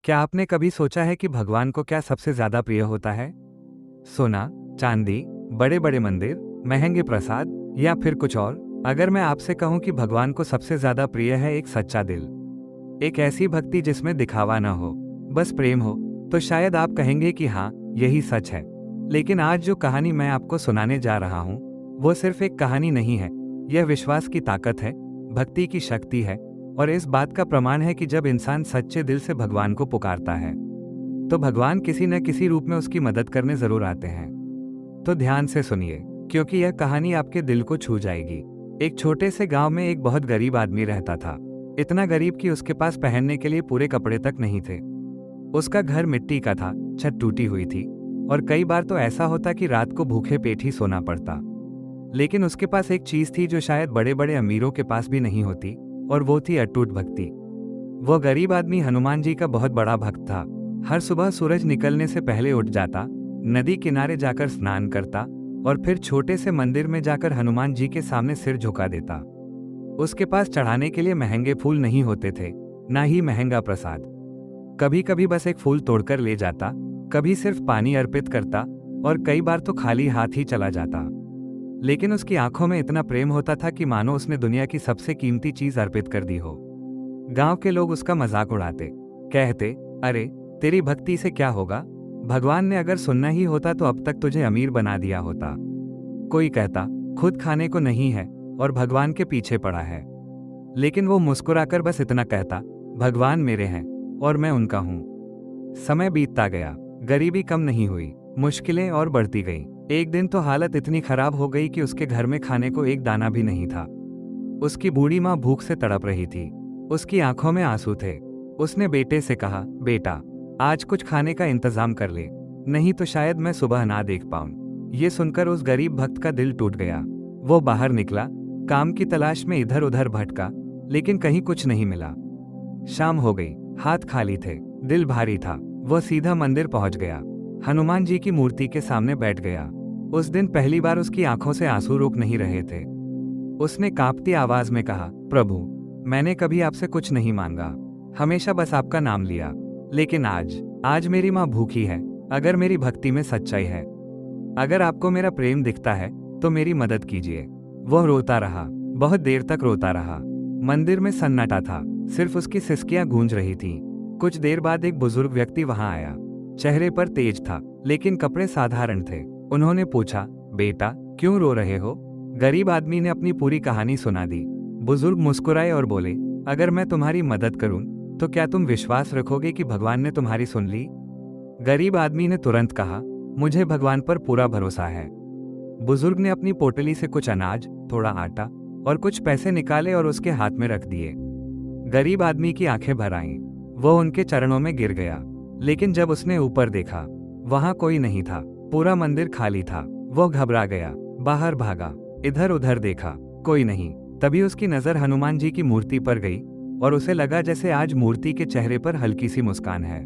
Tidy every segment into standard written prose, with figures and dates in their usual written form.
क्या आपने कभी सोचा है कि भगवान को क्या सबसे ज्यादा प्रिय होता है? सोना, चांदी, बड़े बड़े मंदिर, महंगे प्रसाद या फिर कुछ और? अगर मैं आपसे कहूं कि भगवान को सबसे ज्यादा प्रिय है एक सच्चा दिल, एक ऐसी भक्ति जिसमें दिखावा ना हो, बस प्रेम हो, तो शायद आप कहेंगे कि हाँ, यही सच है। लेकिन आज जो कहानी मैं आपको सुनाने जा रहा हूँ, वो सिर्फ एक कहानी नहीं है। यह विश्वास की ताकत है, भक्ति की शक्ति है, और इस बात का प्रमाण है कि जब इंसान सच्चे दिल से भगवान को पुकारता है, तो भगवान किसी न किसी रूप में उसकी मदद करने जरूर आते हैं। तो ध्यान से सुनिए, क्योंकि यह कहानी आपके दिल को छू जाएगी। एक छोटे से गांव में एक बहुत गरीब आदमी रहता था। इतना गरीब कि उसके पास पहनने के लिए पूरे कपड़े तक नहीं थे। उसका घर मिट्टी का था, छत टूटी हुई थी, और कई बार तो ऐसा होता कि रात को भूखे पेट ही सोना पड़ता। लेकिन उसके पास एक चीज थी जो शायद बड़े बड़े अमीरों के पास भी नहीं होती, और वो थी अटूट भक्ति। वो गरीब आदमी हनुमान जी का बहुत बड़ा भक्त था। हर सुबह सूरज निकलने से पहले उठ जाता, नदी किनारे जाकर स्नान करता, और फिर छोटे से मंदिर में जाकर हनुमान जी के सामने सिर झुका देता। उसके पास चढ़ाने के लिए महंगे फूल नहीं होते थे, ना ही महंगा प्रसाद। कभी कभी बस एक फूल तोड़कर ले जाता, कभी सिर्फ पानी अर्पित करता, और कई बार तो खाली हाथ ही चला जाता। लेकिन उसकी आंखों में इतना प्रेम होता था कि मानो उसने दुनिया की सबसे कीमती चीज अर्पित कर दी हो। गांव के लोग उसका मजाक उड़ाते, कहते, अरे तेरी भक्ति से क्या होगा, भगवान ने अगर सुनना ही होता तो अब तक तुझे अमीर बना दिया होता। कोई कहता, खुद खाने को नहीं है और भगवान के पीछे पड़ा है। लेकिन वो मुस्कुराकर बस इतना कहता, भगवान मेरे हैं और मैं उनका हूं। समय बीतता गया, गरीबी कम नहीं हुई, मुश्किलें और बढ़ती गईं। एक दिन तो हालत इतनी खराब हो गई कि उसके घर में खाने को एक दाना भी नहीं था। उसकी बूढ़ी माँ भूख से तड़प रही थी, उसकी आंखों में आंसू थे। उसने बेटे से कहा, बेटा आज कुछ खाने का इंतजाम कर ले, नहीं तो शायद मैं सुबह ना देख पाऊं। ये सुनकर उस गरीब भक्त का दिल टूट गया। वो बाहर निकला, काम की तलाश में इधर उधर भटका, लेकिन कहीं कुछ नहीं मिला। शाम हो गई, हाथ खाली थे, दिल भारी था। वह सीधा मंदिर पहुंच गया, हनुमान जी की मूर्ति के सामने बैठ गया। उस दिन पहली बार उसकी आंखों से आंसू रुक नहीं रहे थे। उसने कांपती आवाज में कहा, प्रभु मैंने कभी आपसे कुछ नहीं मांगा, हमेशा बस आपका नाम लिया। लेकिन आज मेरी माँ भूखी है। अगर मेरी भक्ति में सच्चाई है, अगर आपको मेरा प्रेम दिखता है, तो मेरी मदद कीजिए। वह रोता रहा, बहुत देर तक रोता रहा। मंदिर में सन्नाटा था, सिर्फ उसकी सिसकियां गूंज रही थीं। कुछ देर बाद एक बुजुर्ग व्यक्ति वहां आया। चेहरे पर तेज था, लेकिन कपड़े साधारण थे। उन्होंने पूछा, बेटा क्यों रो रहे हो? गरीब आदमी ने अपनी पूरी कहानी सुना दी। बुजुर्ग मुस्कुराए और बोले, अगर मैं तुम्हारी मदद करूं तो क्या तुम विश्वास रखोगे कि भगवान ने तुम्हारी सुन ली? गरीब आदमी ने तुरंत कहा, मुझे भगवान पर पूरा भरोसा है। बुजुर्ग ने अपनी पोटली से कुछ अनाज, थोड़ा आटा और कुछ पैसे निकाले और उसके हाथ में रख दिए। गरीब आदमी की आंखें भर आईं। वो उनके चरणों में गिर गया। लेकिन जब उसने ऊपर देखा, वहां कोई नहीं था, पूरा मंदिर खाली था। वो घबरा गया, बाहर भागा, इधर उधर देखा, कोई नहीं। तभी उसकी नजर हनुमान जी की मूर्ति पर गई और उसे लगा जैसे आज मूर्ति के चेहरे पर हल्की सी मुस्कान है।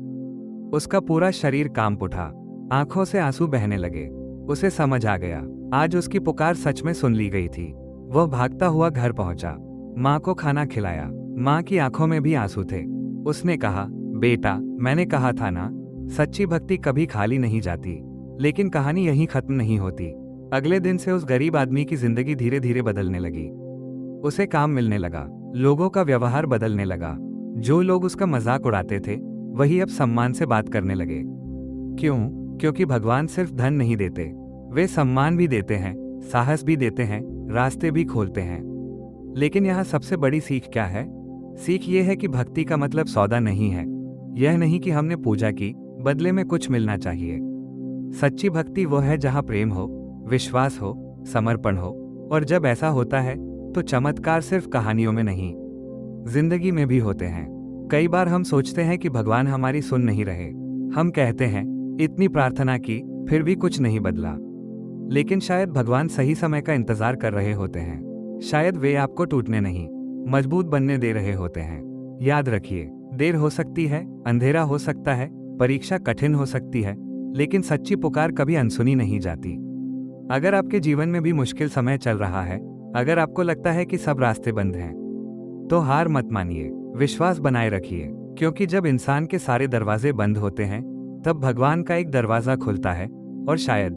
उसका पूरा शरीर कांप उठा, आंखों से आंसू बहने लगे। उसे समझ आ गया, आज उसकी पुकार सच में सुन ली गई थी। वह भागता हुआ घर पहुंचा, माँ को खाना खिलाया। माँ की आंखों में भी आंसू थे। उसने कहा, बेटा मैंने कहा था ना, सच्ची भक्ति कभी खाली नहीं जाती। लेकिन कहानी यहीं खत्म नहीं होती। अगले दिन से उस गरीब आदमी की जिंदगी धीरे धीरे बदलने लगी। उसे काम मिलने लगा, लोगों का व्यवहार बदलने लगा। जो लोग उसका मजाक उड़ाते थे, वही अब सम्मान से बात करने लगे। क्यों? क्योंकि भगवान सिर्फ धन नहीं देते, वे सम्मान भी देते हैं, साहस भी देते हैं, रास्ते भी खोलते हैं। लेकिन यहाँ सबसे बड़ी सीख क्या है? सीख ये है कि भक्ति का मतलब सौदा नहीं है। यह नहीं कि हमने पूजा की, बदले में कुछ मिलना चाहिए। सच्ची भक्ति वो है जहाँ प्रेम हो, विश्वास हो, समर्पण हो, और जब ऐसा होता है तो चमत्कार सिर्फ कहानियों में नहीं, जिंदगी में भी होते हैं। कई बार हम सोचते हैं कि भगवान हमारी सुन नहीं रहे। हम कहते हैं, इतनी प्रार्थना की फिर भी कुछ नहीं बदला। लेकिन शायद भगवान सही समय का इंतजार कर रहे होते हैं। शायद वे आपको टूटने नहीं, मजबूत बनने दे रहे होते हैं। याद रखिए, देर हो सकती है, अंधेरा हो सकता है, परीक्षा कठिन हो सकती है, लेकिन सच्ची पुकार कभी अनसुनी नहीं जाती। अगर आपके जीवन में भी मुश्किल समय चल रहा है, अगर आपको लगता है कि सब रास्ते बंद हैं, तो हार मत मानिए, विश्वास बनाए रखिए। क्योंकि जब इंसान के सारे दरवाजे बंद होते हैं तब भगवान का एक दरवाजा खुलता है, और शायद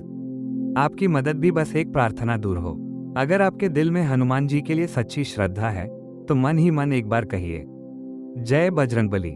आपकी मदद भी बस एक प्रार्थना दूर हो। अगर आपके दिल में हनुमान जी के लिए सच्ची श्रद्धा है तो मन ही मन एक बार कहिए, जय बजरंगबली।